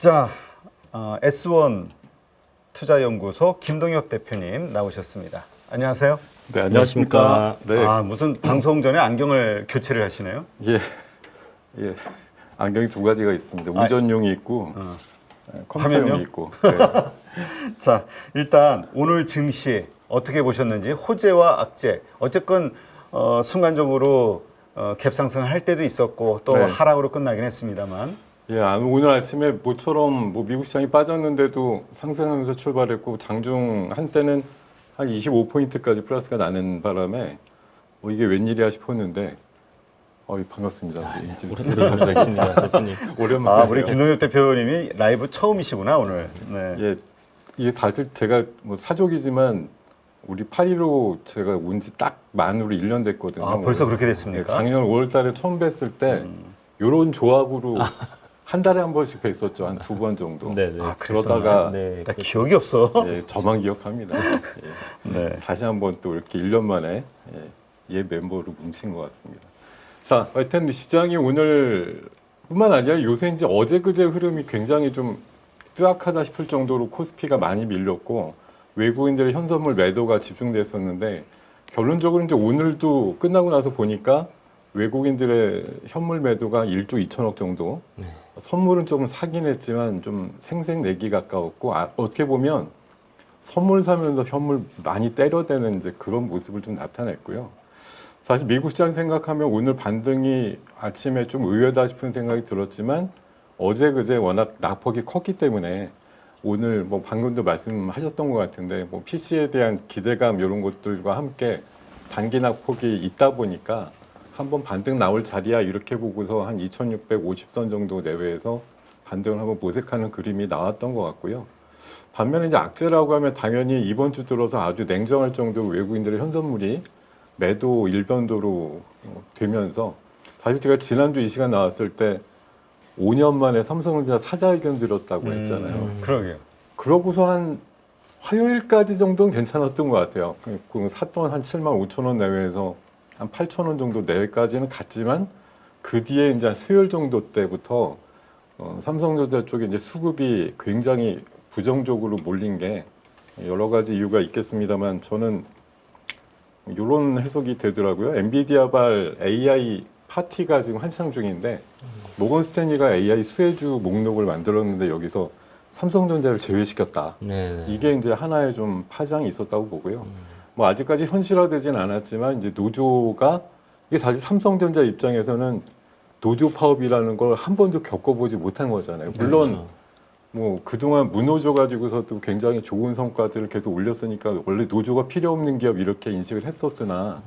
자, S1 투자연구소 김동엽 대표님 나오셨습니다. 안녕하세요. 네, 안녕하십니까. 네. 무슨 방송 전에 안경을 교체를 하시네요? 예. 예. 안경이 두 가지가 있습니다. 운전용이 있고 컴퓨터용이 화면용? 있고. 네. 자, 일단 오늘 증시 어떻게 보셨는지 호재와 악재. 어쨌건 순간적으로 갭상승을 할 때도 있었고 또 네. 하락으로 끝나긴 했습니다만. 예, 오늘 아침에 모처럼 미국 시장이 빠졌는데도 상승하면서 출발했고 장중 한때는 한 25포인트까지 플러스가 나는 바람에 이게 웬일이야 싶었는데 반갑습니다. 오랜만에 뵙습니다, 대표님. 오랜만에. 우리 김동엽 대표님이 라이브 처음이시구나 오늘. 네. 예, 이게 사실 제가 사족이지만 우리 8.15 제가 온 지 딱 만으로 1년 됐거든요. 벌써 그렇게 예, 됐습니까? 작년 5월달에 처음 뵀을 때 이런 조합으로 한 달에 한 번씩 뵀었죠. 한 두 번 정도. 네네. 그러다가 네, 나 기억이 없어. 예, 저만 기억합니다. 예. 네. 다시 한번 또 이렇게 1년 만에 얘 멤버로 뭉친 것 같습니다. 자, 하여튼 시장이 오늘 뿐만 아니라 요새 이제 어제 그제 흐름이 굉장히 좀 뜨악하다 싶을 정도로 코스피가 많이 밀렸고 외국인들의 현선물 매도가 집중됐었는데 결론적으로 이제 오늘도 끝나고 나서 보니까 외국인들의 현물 매도가 1조 2천억 정도. 네. 선물은 조금 사긴 했지만 좀 생색내기 가까웠고 어떻게 보면 선물 사면서 현물 많이 때려대는 이제 그런 모습을 좀 나타냈고요. 사실 미국 시장 생각하면 오늘 반등이 아침에 좀 의외다 싶은 생각이 들었지만 어제 그제 워낙 낙폭이 컸기 때문에 오늘 방금도 말씀하셨던 것 같은데 PC에 대한 기대감 이런 것들과 함께 단기 낙폭이 있다 보니까 한번 반등 나올 자리야 이렇게 보고서 한 2650선 정도 내외에서 반등을 한번 모색하는 그림이 나왔던 것 같고요. 반면에 이제 악재라고 하면 당연히 이번 주 들어서 아주 냉정할 정도로 외국인들의 현선물이 매도 일변도로 되면서 사실 제가 지난주 이 시간 나왔을 때 5년 만에 삼성전자 사자 의견 드렸다고 했잖아요. 그러게요. 그러고서 한 화요일까지 정도는 괜찮았던 것 같아요. 그 샀던 한 7만 5천 원 내외에서 한 8천 원 정도 내외까지는 갔지만 그 뒤에 이제 수요일 정도 때부터 삼성전자 쪽에 이제 수급이 굉장히 부정적으로 몰린 게 여러 가지 이유가 있겠습니다만 저는 이런 해석이 되더라고요. 엔비디아발 AI 파티가 지금 한창 중인데 모건 스탠리가 AI 수혜주 목록을 만들었는데 여기서 삼성전자를 제외시켰다. 네. 이게 이제 하나의 좀 파장이 있었다고 보고요. 아직까지 현실화되진 않았지만 이제 노조가 이게 사실 삼성전자 입장에서는 노조 파업이라는 걸 한 번도 겪어보지 못한 거잖아요. 물론 그동안 무노조 가지고서도 굉장히 좋은 성과들을 계속 올렸으니까 원래 노조가 필요 없는 기업 이렇게 인식을 했었으나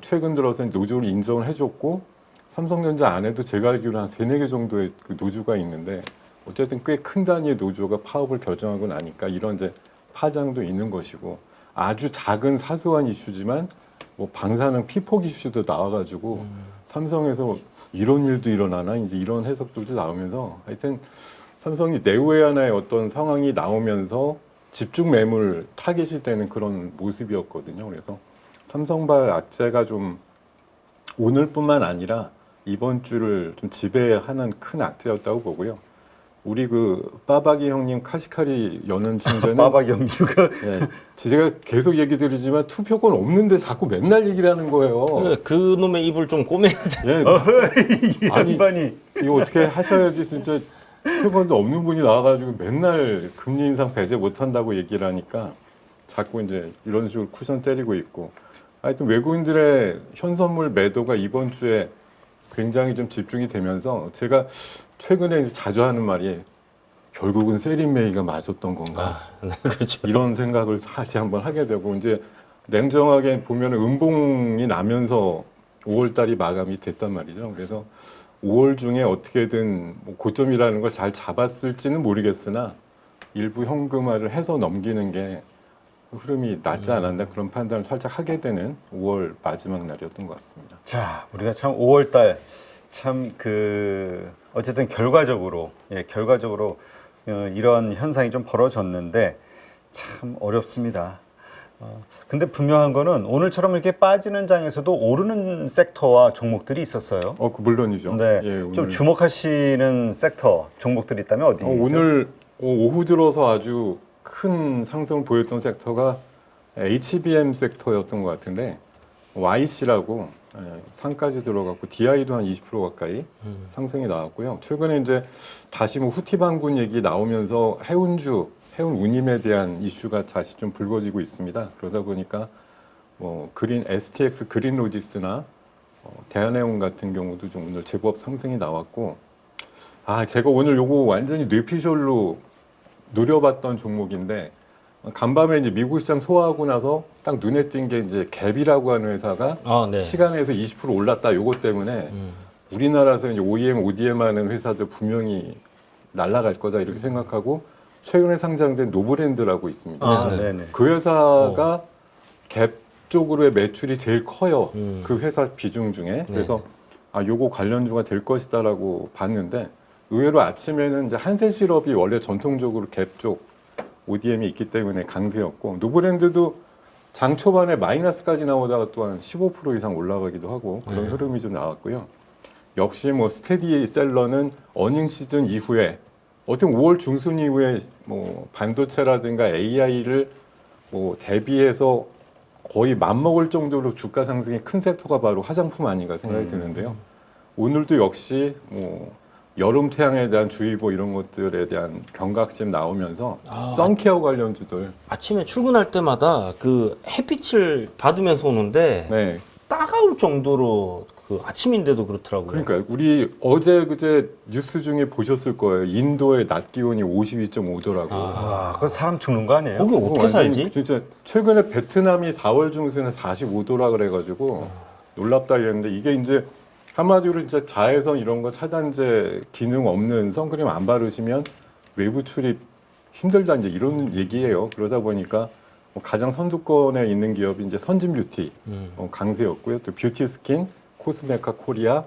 최근 들어서는 노조를 인정을 해줬고 삼성전자 안에도 제가 알기로 한 3-4개 정도의 그 노조가 있는데 어쨌든 꽤 큰 단위의 노조가 파업을 결정하고 나니까 이런 이제 파장도 있는 것이고 아주 작은 사소한 이슈지만 방사능 피폭 이슈도 나와가지고 삼성에서 이런 일도 일어나나 이제 이런 해석들도 나오면서 하여튼 삼성이 내후에 하나의 어떤 상황이 나오면서 집중 매물 타겟이 되는 그런 모습이었거든요. 그래서 삼성발 악재가 좀 오늘뿐만 아니라 이번 주를 좀 지배하는 큰 악재였다고 보고요. 우리 빠박이 형님 카시카리 연은 총재는 빠박이 형님가 예, 제가 계속 얘기 드리지만 투표권 없는데 자꾸 맨날 얘기를 하는 거예요. 그 놈의 입을 좀 꼬매야 돼. 예, 이 양반이 이거 어떻게 하셔야지 진짜 투표권도 없는 분이 나와가지고 맨날 금리 인상 배제 못한다고 얘기를 하니까 자꾸 이제 이런 식으로 쿠션 때리고 있고 하여튼 외국인들의 현선물 매도가 이번 주에 굉장히 좀 집중이 되면서 제가 최근에 이제 자주 하는 말이 결국은 세린메이가 맞았던 건가 네, 그렇죠. 이런 생각을 다시 한번 하게 되고 이제 냉정하게 보면 음봉이 나면서 5월달이 마감이 됐단 말이죠. 그래서 5월 중에 어떻게든 고점이라는 걸 잘 잡았을지는 모르겠으나 일부 현금화를 해서 넘기는 게 흐름이 낫지 않았나 그런 판단을 살짝 하게 되는 5월 마지막 날이었던 것 같습니다. 자, 우리가 참 5월달 참 어쨌든 결과적으로 이런 현상이 좀 벌어졌는데 참 어렵습니다. 근데 분명한 거는 오늘처럼 이렇게 빠지는 장에서도 오르는 섹터와 종목들이 있었어요. 그 물론이죠. 네, 예, 좀 오늘, 주목하시는 섹터 종목들이 있다면 어디죠? 오늘 오후 들어서 아주 큰 상승을 보였던 섹터가 HBM 섹터였던 것 같은데 YC라고 상까지 들어갔고 DI도 한 20% 가까이 상승이 나왔고요. 최근에 이제 다시 뭐 후티 반군 얘기 나오면서 해운 운임에 대한 이슈가 다시 좀 불거지고 있습니다. 그러다 보니까 뭐 STX 그린로지스나 대한해운 같은 경우도 좀 오늘 제법 상승이 나왔고, 제가 오늘 요거 완전히 뇌피셜로 노려봤던 종목인데 간밤에 이제 미국 시장 소화하고 나서 딱 눈에 띈 게 이제 갭이라고 하는 회사가 네. 시간에서 20% 올랐다. 요것 때문에 우리나라에서 이제 OEM, ODM 하는 회사들 분명히 날아갈 거다 이렇게 생각하고 최근에 상장된 노브랜드라고 있습니다. 네. 네네. 그 회사가 갭 쪽으로의 매출이 제일 커요. 음. 그 회사 비중 중에. 그래서 요거 관련주가 될 것이다라고 봤는데 의외로 아침에는 이제 한세실업이 원래 전통적으로 갭 쪽 ODM이 있기 때문에 강세였고 노브랜드도 장 초반에 마이너스까지 나오다가 또한 15% 이상 올라가기도 하고 그런 흐름이 좀 나왔고요. 역시 뭐 스테디셀러는 어닝 시즌 이후에 어떻게 5월 중순 이후에 뭐 반도체라든가 AI를 뭐 대비해서 거의 맞먹을 정도로 주가 상승의 큰 섹터가 바로 화장품 아닌가 생각이 드는데요. 오늘도 역시 뭐 여름 태양에 대한 주의보 이런 것들에 대한 경각심 나오면서 선케어 관련주들 아침에 출근할 때마다 그 햇빛을 받으면서 오는데 네. 따가울 정도로 그 아침인데도 그렇더라고요. 그러니까 우리 어제 그제 뉴스 중에 보셨을 거예요. 인도의 낮 기온이 52.5도라고. 와, 그거 사람 죽는 거 아니에요? 거기 어떻게 살지? 진짜 최근에 베트남이 4월 중순에 45도라 그래가지고 놀랍다 이랬는데 이게 이제 한마디로 진짜 자외선 이런 거 차단제 기능 없는 선크림 안 바르시면 외부 출입 힘들다 이제 이런 얘기예요. 그러다 보니까 뭐 가장 선두권에 있는 기업이 이제 선진 뷰티 강세였고요. 또 뷰티 스킨, 코스메카 코리아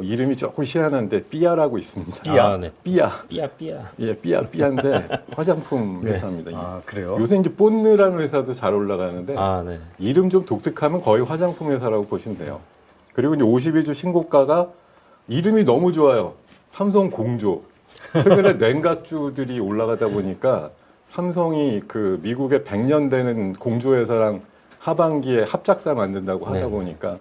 이름이 조금 희한한데 삐아라고 있습니다. 삐아? 네. 삐아. 삐야. 예, 삐아인데 화장품 회사입니다. 이게. 그래요? 요새 이제 뽐느라는 회사도 잘 올라가는데 네. 이름 좀 독특하면 거의 화장품 회사라고 보시면 돼요. 그리고 이제 52주 신고가가 이름이 너무 좋아요. 삼성 공조. 최근에 냉각주들이 올라가다 보니까 삼성이 그 미국의 100년 되는 공조 회사랑 하반기에 합작사 만든다고 하다 네. 보니까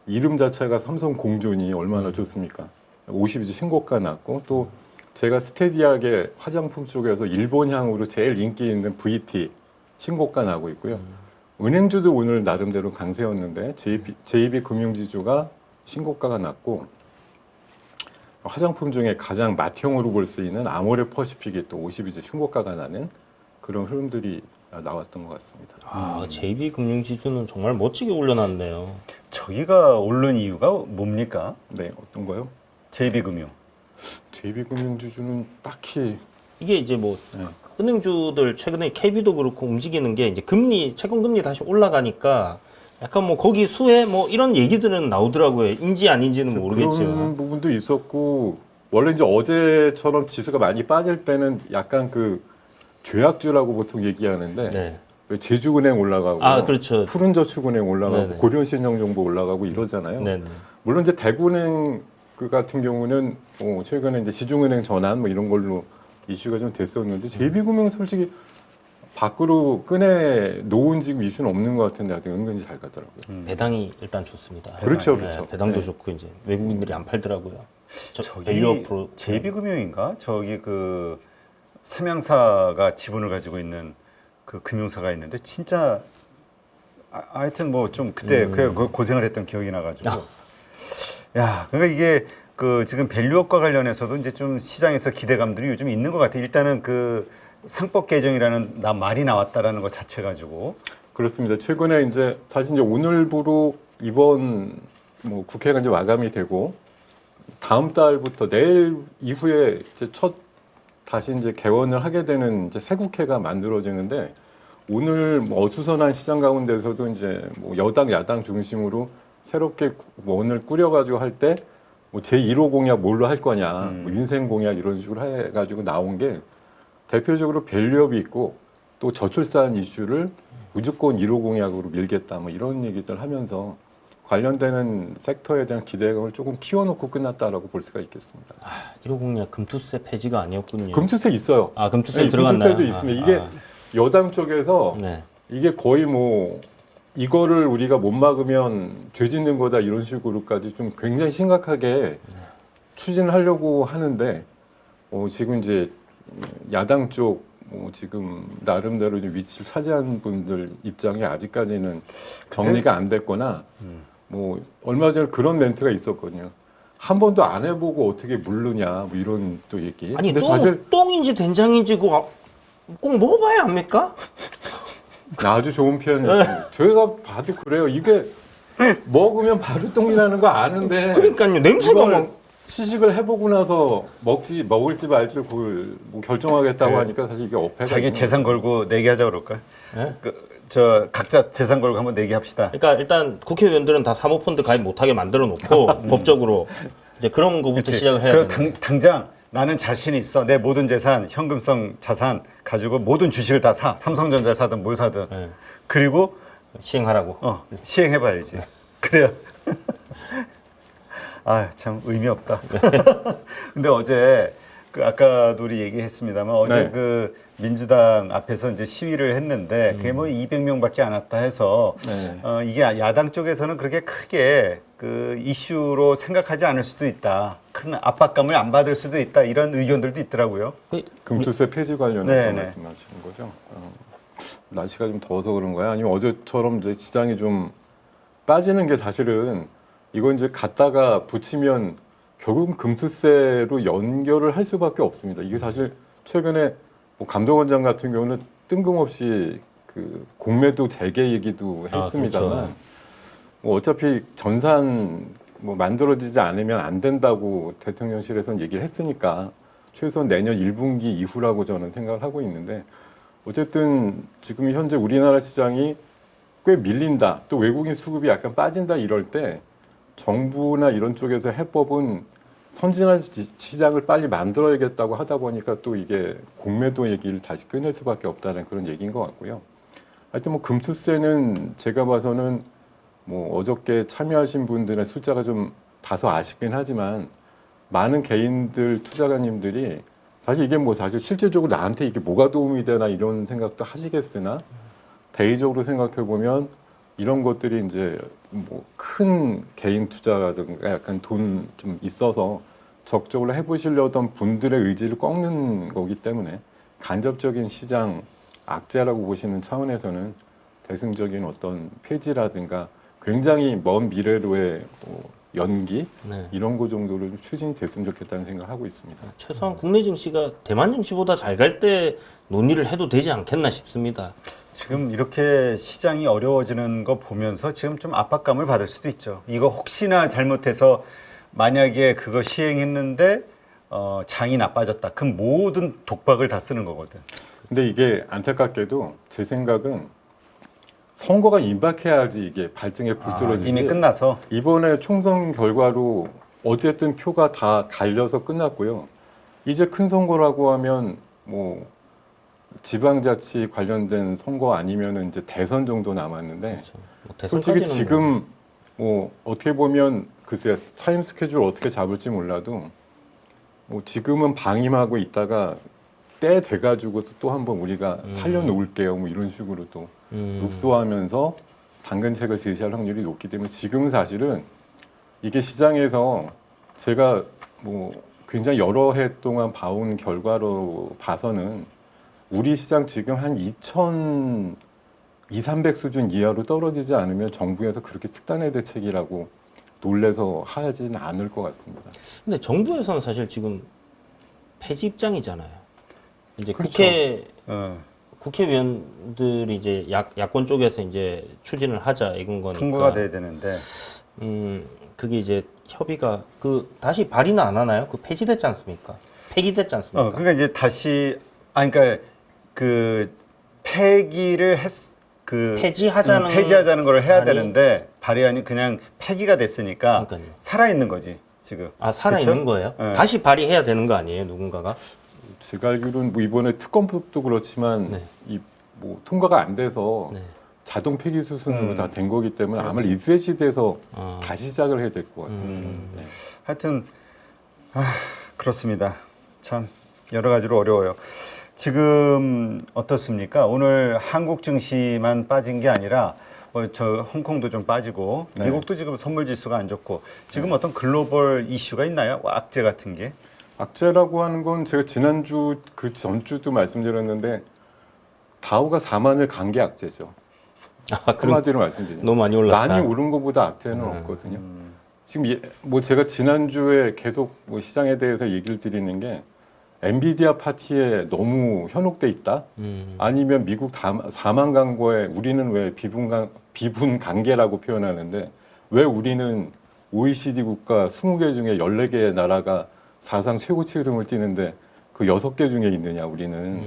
이름 자체가 삼성 공존이 얼마나 좋습니까? 52주 신고가 났고 또 제가 스테디하게 화장품 쪽에서 일본향으로 제일 인기 있는 VT 신고가 나고 있고요. 은행주도 오늘 나름대로 강세였는데 JB 금융지주가 신고가가 났고 화장품 중에 가장 맏형으로 볼 수 있는 아모레 퍼시픽이 또 52주 신고가가 나는 그런 흐름들이 나왔던 것 같습니다. JB 금융지주는 정말 멋지게 올려놨네요. 저기가 오른 이유가 뭡니까? 네, 어떤 거요? JB금융. JB 금융지주는 딱히 이게 이제 뭐 네. 은행주들 최근에 KB도 그렇고 움직이는 게 이제 채권 금리 다시 올라가니까 약간 뭐 거기 수혜 뭐 이런 얘기들은 나오더라고요. 인지 아닌지는 모르겠지만. 그런 부분도 있었고 원래 이제 어제처럼 지수가 많이 빠질 때는 약간 그 죄악주라고 보통 얘기하는데 네. 왜 제주은행 올라가고 그렇죠. 푸른저축은행 올라가고 네네. 고려신용정보 올라가고 이러잖아요. 네네. 물론 이제 대구은행 그 같은 경우는 최근에 이제 시중은행 전환 뭐 이런 걸로 이슈가 좀 됐었는데 JB금융 솔직히 밖으로 꺼내 놓은 지금 이슈는 없는 것 같은데 하여튼 은근히 잘 가더라고요. 배당이 일단 좋습니다. 그렇죠, 네, 그렇죠. 배당도 네. 좋고 이제 외국인들이 안 팔더라고요. 저기 밸류 프로 JB금융인가? 저기 그 삼양사가 지분을 가지고 있는 그 금융사가 있는데 진짜 하여튼 뭐 좀 그때 그 고생을 했던 기억이 나가지고 야, 그러니까 이게 그 지금 밸류업과 관련해서도 이제 좀 시장에서 기대감들이 요즘 있는 것 같아요. 일단은 그 상법 개정이라는 말이 나왔다라는 것 자체 가지고 그렇습니다. 최근에 이제 사실 이제 오늘부로 이번 뭐 국회가 이제 마감이 되고 다음 달부터 내일 이후에 이제 다시 이제 개원을 하게 되는 이제 새 국회가 만들어지는데 오늘 뭐 어수선한 시장 가운데서도 이제 뭐 여당 야당 중심으로 새롭게 원을 꾸려가지고 할 때 뭐 제1호 공약 뭘로 할 거냐, 뭐 인생 공약 이런 식으로 해가지고 나온 게 대표적으로 밸류업이 있고 또 저출산 이슈를 무조건 1호 공약으로 밀겠다 뭐 이런 얘기들 하면서 관련되는 섹터에 대한 기대감을 조금 키워놓고 끝났다라고 볼 수가 있겠습니다. 1호 공약 금투세 폐지가 아니었군요. 금투세 있어요. 아, 금투세 네, 들어갔나요? 금투세도 있습니다. 이게 여당 쪽에서 네. 이게 거의 뭐 이거를 우리가 못 막으면 죄 짓는 거다 이런 식으로까지 좀 굉장히 심각하게 추진을 하려고 하는데 지금 이제 야당 쪽 지금 나름대로 좀 위치를 차지한 분들 입장이 아직까지는 정리가 안 됐거나 뭐 얼마 전에 그런 멘트가 있었거든요. 한 번도 안 해보고 어떻게 모르냐 뭐 이런 또 얘기. 아니 근데 사실 똥인지 된장인지 그거 꼭 먹어봐야 압니까? 아주 좋은 표현이에요. 저희가 봐도 그래요. 이게 먹으면 바로 똥이 나는 거 아는데. 그러니까요. 냄새가 이걸 막 시식을 해보고 나서 먹을지 말지 그걸 뭐 결정하겠다고 그 하니까 사실 이게 어폐가 자기 있는 재산 걸고 내기하자 그럴까? 네? 저 각자 재산 걸고 한번 내기합시다. 그러니까 일단 국회의원들은 다 사모펀드 가입 못하게 만들어 놓고 법적으로 이제 그런 거부터 그치. 시작을 해야 그럼 되는 당장 나는 자신 있어. 내 모든 재산, 현금성 자산 가지고 모든 주식을 다 사. 삼성전자를 사든 뭘 사든. 네. 그리고 시행하라고. 시행해봐야지. 그래요. 아, 참 의미 없다. 근데 어제 그 아까도 우리 얘기했습니다만 어제 네. 그 민주당 앞에서 이제 시위를 했는데 그게 뭐 200명밖에 안 왔다 해서 네. 이게 야당 쪽에서는 그렇게 크게 그 이슈로 생각하지 않을 수도 있다. 큰 압박감을 안 받을 수도 있다. 이런 의견들도 있더라고요. 금투세 폐지 관련해서 네네. 말씀하시는 거죠. 날씨가 좀 더워서 그런 거야? 아니면 어제처럼 이제 시장이 좀 빠지는 게 사실은 이건 이제 갖다가 붙이면 결국 금투세로 연결을 할 수밖에 없습니다. 이게 사실 최근에 뭐 감독원장 같은 경우는 뜬금없이 그 공매도 재개 얘기도 했습니다만 그렇죠. 뭐 어차피 전산 뭐 만들어지지 않으면 안 된다고 대통령실에서는 얘기를 했으니까 최소한 내년 1분기 이후라고 저는 생각을 하고 있는데 어쨌든 지금 현재 우리나라 시장이 꽤 밀린다. 또 외국인 수급이 약간 빠진다 이럴 때 정부나 이런 쪽에서 해법은 선진화 시장을 빨리 만들어야겠다고 하다 보니까 또 이게 공매도 얘기를 다시 꺼낼 수밖에 없다는 그런 얘기인 것 같고요. 하여튼 뭐 금투세는 제가 봐서는 뭐 어저께 참여하신 분들의 숫자가 좀 다소 아쉽긴 하지만 많은 개인들 투자가님들이 사실 이게 뭐 사실 실질적으로 나한테 이게 뭐가 도움이 되나 이런 생각도 하시겠으나 대의적으로 생각해 보면 이런 것들이 이제 뭐 큰 개인 투자라든가 약간 돈 좀 있어서 적극적으로 해보시려던 분들의 의지를 꺾는 거기 때문에 간접적인 시장 악재라고 보시는 차원에서는 대승적인 어떤 폐지라든가 굉장히 먼 미래로의 연기 네. 이런 거 정도로 좀 추진이 됐으면 좋겠다는 생각을 하고 있습니다. 최소한 국내 증시가 대만 증시보다 잘 갈 때 논의를 해도 되지 않겠나 싶습니다. 지금 이렇게 시장이 어려워지는 거 보면서 지금 좀 압박감을 받을 수도 있죠. 이거 혹시나 잘못해서 만약에 그거 시행했는데 장이 나빠졌다. 그럼 모든 독박을 다 쓰는 거거든. 근데 이게 안타깝게도 제 생각은 선거가 임박해야지 이게 발등에 불 떨어지지. 이미 끝나서 이번에 총선 결과로 어쨌든 표가 다 갈려서 끝났고요. 이제 큰 선거라고 하면 뭐 지방자치 관련된 선거 아니면은 이제 대선 정도 남았는데 그렇죠. 뭐 솔직히 대선까지는 지금 뭐 어떻게 보면 글쎄 타임 스케줄 어떻게 잡을지 몰라도 뭐 지금은 방임하고 있다가 때 돼가지고 또 한번 우리가 살려놓을게요 뭐 이런 식으로 또 룩소하면서 당근책을 제시할 확률이 높기 때문에 지금 사실은 이게 시장에서 제가 뭐 굉장히 여러 해 동안 봐온 결과로 봐서는 우리 시장 지금 한 2,200 수준 이하로 떨어지지 않으면 정부에서 그렇게 특단의 대책이라고 놀래서 하지는 않을 것 같습니다. 근데 정부에서는 사실 지금 폐지 입장이잖아요. 이제 그렇죠. 국회의원들이 이제 야권 쪽에서 이제 추진을 하자 이건 거니까 통과가 돼야 되는데 그게 이제 협의가 다시 발의는 안 하나요? 그 폐지됐지 않습니까? 폐기됐지 않습니까? 그러니까 이제 다시 그러니까 그 폐기를 폐지하자는 걸 해야 되는데 발의안이 그냥 폐기가 됐으니까 그러니까요. 살아 있는 거지 지금. 살아 있는 그쵸? 거예요? 네. 다시 발의해야 되는 거 아니에요? 누군가가? 제가 알기로는 뭐 이번에 특검법도 그렇지만 네. 이 뭐 통과가 안 돼서 네. 자동 폐기 수순으로 다 된 거기 때문에 아마 그렇지. 리셋이 돼서 아. 다시 시작을 해야 될 것 같아요. 네. 하여튼 그렇습니다. 참 여러 가지로 어려워요. 지금 어떻습니까? 오늘 한국 증시만 빠진 게 아니라 저 홍콩도 좀 빠지고 네. 미국도 지금 선물 지수가 안 좋고 지금 어떤 글로벌 이슈가 있나요? 악재 같은 게? 악재라고 하는 건 제가 지난주 그 전주도 말씀드렸는데 다우가 4만을 간 게 악재죠. 그럼 한마디로 말씀드리면 너무 많이 올랐다. 많이 오른 것보다 악재는 없거든요. 지금 뭐 제가 지난주에 계속 뭐 시장에 대해서 얘기를 드리는 게 엔비디아 파티에 너무 현혹돼 있다. 아니면 미국 4만 간 거에 우리는 왜 비분 관계라고 표현하는데 왜 우리는 OECD 국가 20개 중에 14개의 나라가 사상 최고치 흐름을 띠는데 그 6개 중에 있느냐 우리는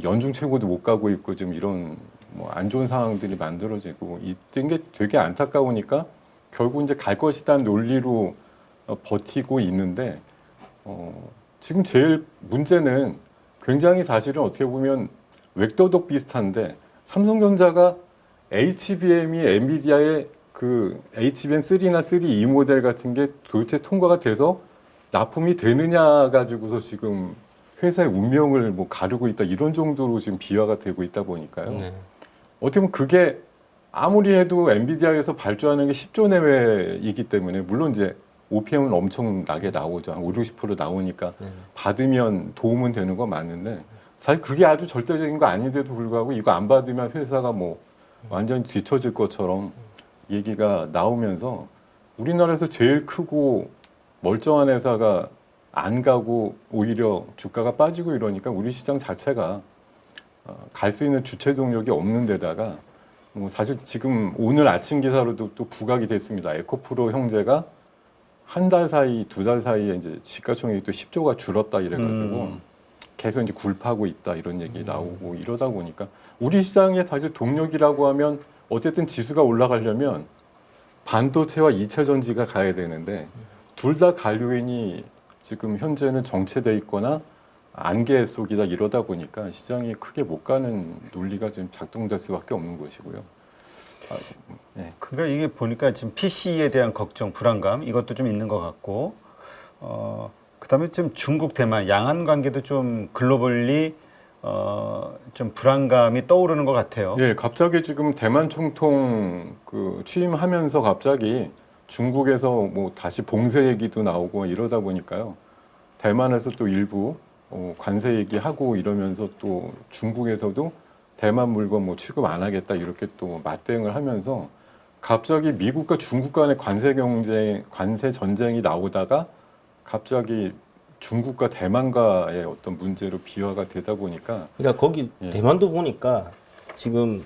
연중 최고도 못 가고 있고 좀 이런 뭐 안 좋은 상황들이 만들어지고 있던 게 되게 안타까우니까 결국 이제 갈 것이다는 논리로 버티고 있는데 지금 제일 문제는 굉장히 사실은 어떻게 보면 웩도덕 비슷한데 삼성전자가 HBM이 엔비디아의 그 HBM3나 3E 모델 같은 게 도대체 통과가 돼서 납품이 되느냐 가지고서 지금 회사의 운명을 뭐 가르고 있다 이런 정도로 지금 비화가 되고 있다 보니까요. 네. 어떻게 보면 그게 아무리 해도 엔비디아에서 발주하는 게 10조 내외이기 때문에 물론 이제 OPM은 엄청나게 나오죠. 한 5, 60% 나오니까 받으면 도움은 되는 거 맞는데 사실 그게 아주 절대적인 거 아닌데도 불구하고 이거 안 받으면 회사가 뭐 완전히 뒤처질 것처럼 얘기가 나오면서 우리나라에서 제일 크고 멀쩡한 회사가 안 가고 오히려 주가가 빠지고 이러니까 우리 시장 자체가 갈 수 있는 주체 동력이 없는 데다가 뭐 사실 지금 오늘 아침 기사로도 또 부각이 됐습니다. 에코프로 형제가 한 달 사이, 2달 사이에 이제 시가총액이 또 10조가 줄었다 이래가지고 계속 이제 굴파하고 있다 이런 얘기 나오고 이러다 보니까 우리 시장의 사실 동력이라고 하면 어쨌든 지수가 올라가려면 반도체와 2차 전지가 가야 되는데 둘 다 갈 요인이 지금 현재는 정체돼 있거나 안개 속이다 이러다 보니까 시장이 크게 못 가는 논리가 지금 작동될 수밖에 없는 것이고요. 네. 그러니까 이게 보니까 지금 PC에 대한 걱정, 불안감 이것도 좀 있는 것 같고, 그다음에 지금 중국, 대만 양안 관계도 좀 글로벌리 좀 불안감이 떠오르는 것 같아요. 예, 갑자기 지금 대만 총통 그 취임하면서 갑자기 중국에서 뭐 다시 봉쇄 얘기도 나오고 이러다 보니까요. 대만에서 또 일부 관세 얘기하고 이러면서 또 중국에서도 대만 물건 뭐 취급 안 하겠다 이렇게 또 맞대응을 하면서 갑자기 미국과 중국 간의 관세 경쟁, 관세 전쟁이 나오다가 갑자기 중국과 대만과의 어떤 문제로 비화가 되다 보니까 그러니까 거기 예. 대만도 보니까 지금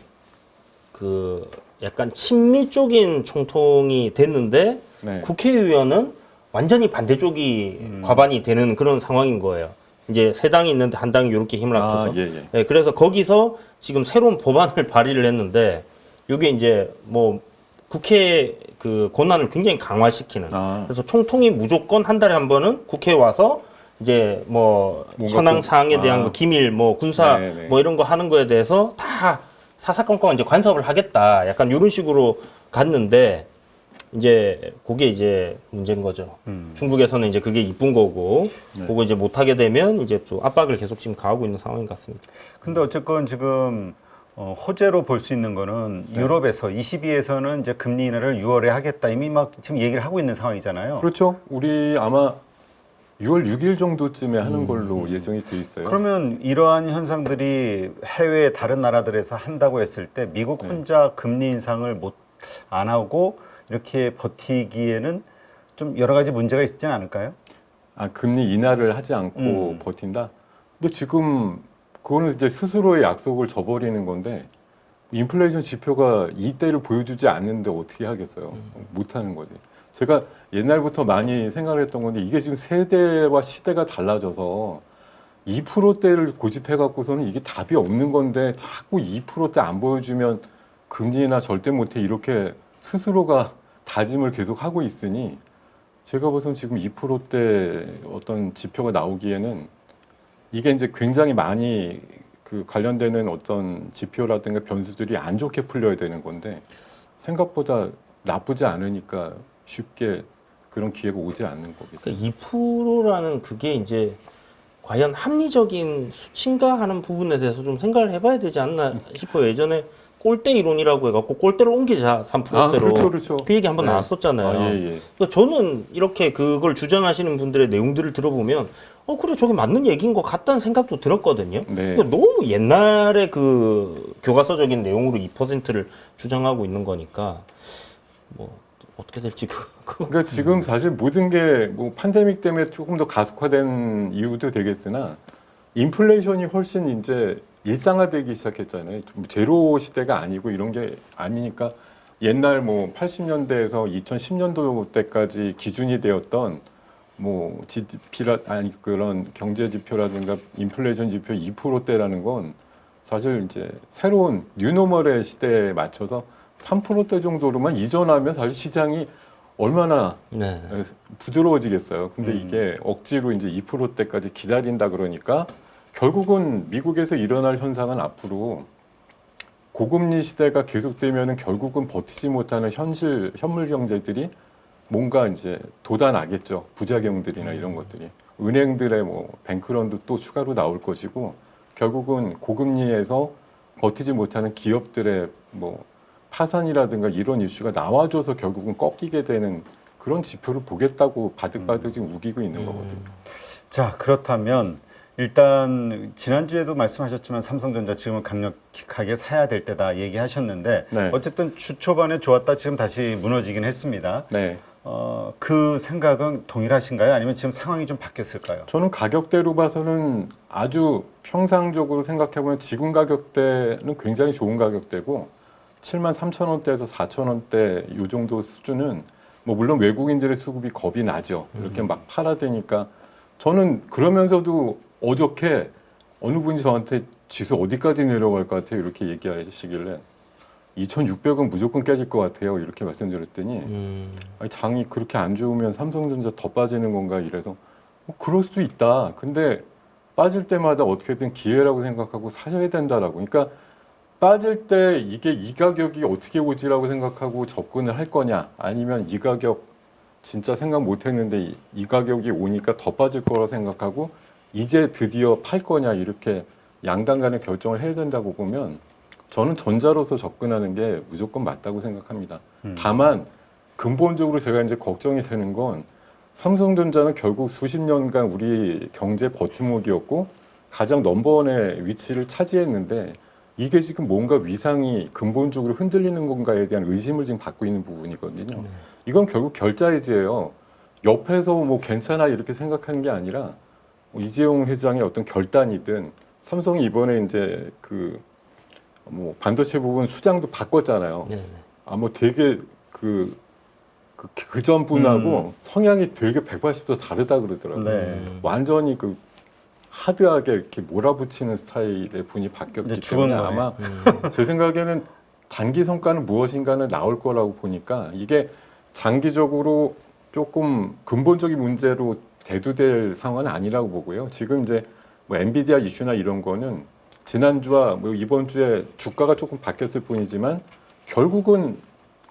그 약간 친미 쪽인 총통이 됐는데 네. 국회의원은 완전히 반대쪽이 과반이 되는 그런 상황인 거예요. 이제 세 당이 있는데 한 당이 이렇게 힘을 합쳐서. 예, 예. 예, 그래서 거기서 지금 새로운 법안을 발의를 했는데 이게 이제 뭐 국회 그 권한을 굉장히 강화시키는. 그래서 총통이 무조건 한 달에 한 번은 국회에 와서 이제 뭐 뭔가 현황 사항에 대한 뭐 기밀, 뭐 군사 네네. 뭐 이런 거 하는 거에 대해서 다 사사건건 이제 간섭을 하겠다. 약간 이런 식으로 갔는데 이제 그게 이제 문제인 거죠. 중국에서는 이제 그게 이쁜 거고, 네. 그거 이제 못하게 되면 이제 또 압박을 계속 지금 가하고 있는 상황인 것 같습니다. 근데 어쨌건 지금 호재로 볼 수 있는 거는 네. 유럽에서 22에서는 이제 금리 인하를 6월에 하겠다 이미 막 지금 얘기를 하고 있는 상황이잖아요. 그렇죠. 우리 아마 6월 6일 정도쯤에 하는 걸로 예정이 돼 있어요. 그러면 이러한 현상들이 해외 다른 나라들에서 한다고 했을 때 미국 네. 혼자 금리 인상을 안 하고 이렇게 버티기에는 좀 여러 가지 문제가 있지 않을까요? 금리 인하를 하지 않고 버틴다. 근데 지금 그거는 이제 스스로의 약속을 저버리는 건데 인플레이션 지표가 이때를 보여주지 않는데 어떻게 하겠어요? 못 하는 거지. 제가 옛날부터 많이 생각을 했던 건데 이게 지금 세대와 시대가 달라져서 2%대를 고집해 갖고서는 이게 답이 없는 건데 자꾸 2%대 안 보여주면 금리나 절대 못해 이렇게 스스로가 다짐을 계속 하고 있으니 제가 봐서는 지금 2%대 어떤 지표가 나오기에는 이게 이제 굉장히 많이 그 관련되는 어떤 지표라든가 변수들이 안 좋게 풀려야 되는 건데 생각보다 나쁘지 않으니까 쉽게 그런 기회가 오지 않는 거겠죠. 그러니까 2%라는 그게 이제 과연 합리적인 수치인가 하는 부분에 대해서 좀 생각을 해봐야 되지 않나 싶어요. 예전에 꼴대 이론이라고 해갖고 꼴대를 옮기자 3%대로 그렇죠, 그렇죠. 그 얘기 한번 네. 나왔었잖아요. 예. 그러니까 저는 이렇게 그걸 주장하시는 분들의 내용들을 들어보면 그래 저게 맞는 얘기인 것 같다는 생각도 들었거든요. 네. 그러니까 너무 옛날에 그 교과서적인 내용으로 2%를 주장하고 있는 거니까 뭐 어떻게 될지 그러니까 지금 사실 모든 게 뭐 팬데믹 때문에 조금 더 가속화된 이유도 되겠으나 인플레이션이 훨씬 이제 일상화되기 시작했잖아요. 좀 제로 시대가 아니고 이런 게 아니니까 옛날 뭐 80년대에서 2010년도 때까지 기준이 되었던 뭐 GDP라 아니 그런 경제 지표라든가 인플레이션 지표 2%대라는 건 사실 이제 새로운 뉴노멀의 시대에 맞춰서 3%대 정도로만 이전하면 사실 시장이 얼마나 네. 부드러워지겠어요. 근데 이게 억지로 이제 2%대까지 기다린다 그러니까 결국은 미국에서 일어날 현상은 앞으로 고금리 시대가 계속되면은 결국은 버티지 못하는 현물 경제들이 뭔가 이제 돋아나겠죠. 부작용들이나 이런 것들이. 은행들의 뭐 뱅크런도 또 추가로 나올 것이고 결국은 고금리에서 버티지 못하는 기업들의 뭐 파산이라든가 이런 이슈가 나와줘서 결국은 꺾이게 되는 그런 지표를 보겠다고 바득바득 지금 우기고 있는 거거든요. 자, 그렇다면 일단 지난주에도 말씀하셨지만 삼성전자 지금은 강력하게 사야 될 때다 얘기하셨는데 네. 어쨌든 주 초반에 좋았다 지금 다시 무너지긴 했습니다. 네. 그 생각은 동일하신가요? 아니면 지금 상황이 좀 바뀌었을까요? 저는 가격대로 봐서는 아주 평상적으로 생각해보면 지금 가격대는 굉장히 좋은 가격대고 73,000원대에서 4,000원대 이 정도 수준은 뭐 물론 외국인들의 수급이 겁이 나죠. 이렇게 막 팔아대니까 저는 그러면서도 어저께 어느 분이 저한테 지수 어디까지 내려갈 것 같아요? 이렇게 얘기하시길래 2,600은 무조건 깨질 것 같아요. 이렇게 말씀드렸더니 아니, 장이 그렇게 안 좋으면 삼성전자 더 빠지는 건가 이래서 그럴 수도 있다. 근데 빠질 때마다 어떻게든 기회라고 생각하고 사셔야 된다라고. 그러니까 빠질 때 이게 이 가격이 어떻게 오지라고 생각하고 접근을 할 거냐 아니면 이 가격 진짜 생각 못 했는데 이 가격이 오니까 더 빠질 거라 생각하고 이제 드디어 팔 거냐 이렇게 양당 간의 결정을 해야 된다고 보면 저는 전자로서 접근하는 게 무조건 맞다고 생각합니다. 다만 근본적으로 제가 이제 걱정이 되는 건 삼성전자는 결국 수십 년간 우리 경제 버팀목이었고 가장 넘버원의 위치를 차지했는데 이게 지금 뭔가 위상이 근본적으로 흔들리는 건가에 대한 의심을 지금 받고 있는 부분이거든요. 이건 결국 결자해지예요. 옆에서 뭐 괜찮아 이렇게 생각하는 게 아니라 뭐 이재용 회장의 어떤 결단이든 삼성이 이번에 이제 그 뭐 반도체 부분 수장도 바꿨잖아요. 뭐 되게 그 전 분하고 성향이 되게 180도 다르다 그러더라고요. 네. 완전히 그 하드하게 이렇게 몰아붙이는 스타일의 분이 바뀌었기 때문에 아마 제 생각에는 단기 성과는 무엇인가는 나올 거라고 보니까 이게 장기적으로 조금 근본적인 문제로 대두될 상황은 아니라고 보고요. 지금 이제 뭐 엔비디아 이슈나 이런 거는 지난주와 뭐 이번 주에 주가가 조금 바뀌었을 뿐이지만 결국은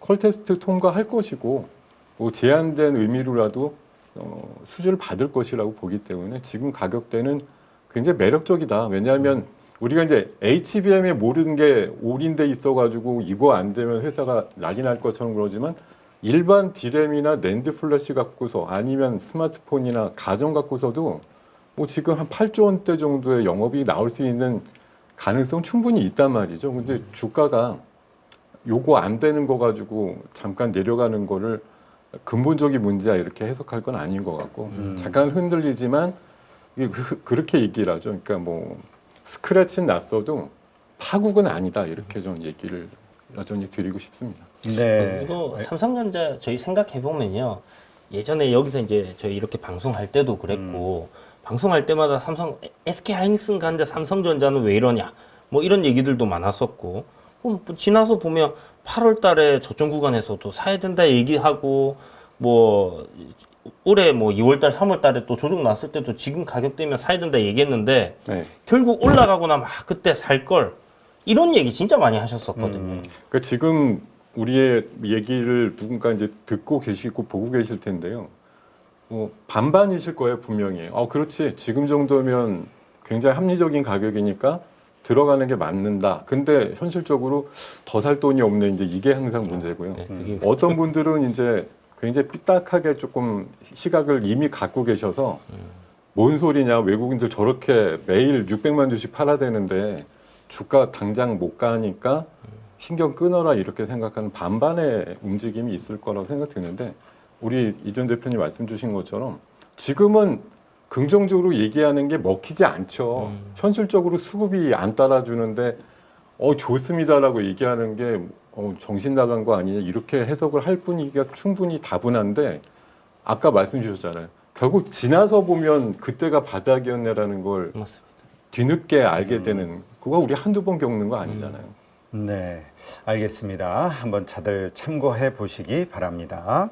퀄테스트 통과할 것이고 뭐 제한된 의미로라도 수주를 받을 것이라고 보기 때문에 지금 가격대는 굉장히 매력적이다. 왜냐하면 우리가 이제 HBM에 모르는 게 올인돼 있어가지고 이거 안 되면 회사가 난리 날 것처럼 그러지만 일반 D램이나 낸드 플래시 갖고서 아니면 스마트폰이나 가전 갖고서도 뭐 지금 한 8조 원대 정도의 영업이 나올 수 있는 가능성 충분히 있단 말이죠. 근데 주가가 요거 안 되는 거 가지고 잠깐 내려가는 거를 근본적인 문제야 이렇게 해석할 건 아닌 것 같고 잠깐 흔들리지만 이게 그렇게 얘기를 하죠. 그러니까 뭐 스크래치는 났어도 파국은 아니다 이렇게 좀 얘기를 여전히 드리고 싶습니다. 네. 이거 삼성전자 저희 생각해 보면요. 예전에 여기서 이제 저희 이렇게 방송할 때도 그랬고 방송할 때마다 삼성 SK 하이닉스는 가는데 삼성전자는 왜 이러냐 뭐 이런 얘기들도 많았었고 뭐 지나서 보면 8월 달에 저점 구간에서도 사야 된다 얘기하고 뭐 올해 뭐 2월달, 3월달에 또 조정 났을 때도 지금 가격대면 사야 된다 얘기했는데 네. 결국 올라가고 나면 그때 살 걸 이런 얘기 진짜 많이 하셨었거든요. 그러니까 지금 우리의 얘기를 누군가 이제 듣고 계시고 보고 계실 텐데요. 반반이실 거예요, 분명히. 그렇지. 지금 정도면 굉장히 합리적인 가격이니까 들어가는 게 맞는다. 근데 현실적으로 더 살 돈이 없네. 이제 이게 항상 문제고요. 네, 그게 어떤 분들은 이제 굉장히 삐딱하게 조금 시각을 이미 갖고 계셔서 뭔 소리냐. 외국인들 저렇게 매일 600만 주씩 팔아야 되는데 주가 당장 못 가니까 신경 끊어라 이렇게 생각하는 반반의 움직임이 있을 거라고 생각 드는데 우리 이전 대표님 말씀 주신 것처럼 지금은 긍정적으로 얘기하는 게 먹히지 않죠. 현실적으로 수급이 안 따라주는데 좋습니다라고 얘기하는 게 정신 나간 거 아니냐 이렇게 해석을 할 분위기가 충분히 다분한데 아까 말씀 주셨잖아요. 결국 지나서 보면 그때가 바닥이었네라는 걸 맞습니다. 뒤늦게 알게 되는 그거 우리 한두 번 겪는 거 아니잖아요. 네, 알겠습니다. 한번 다들 참고해 보시기 바랍니다.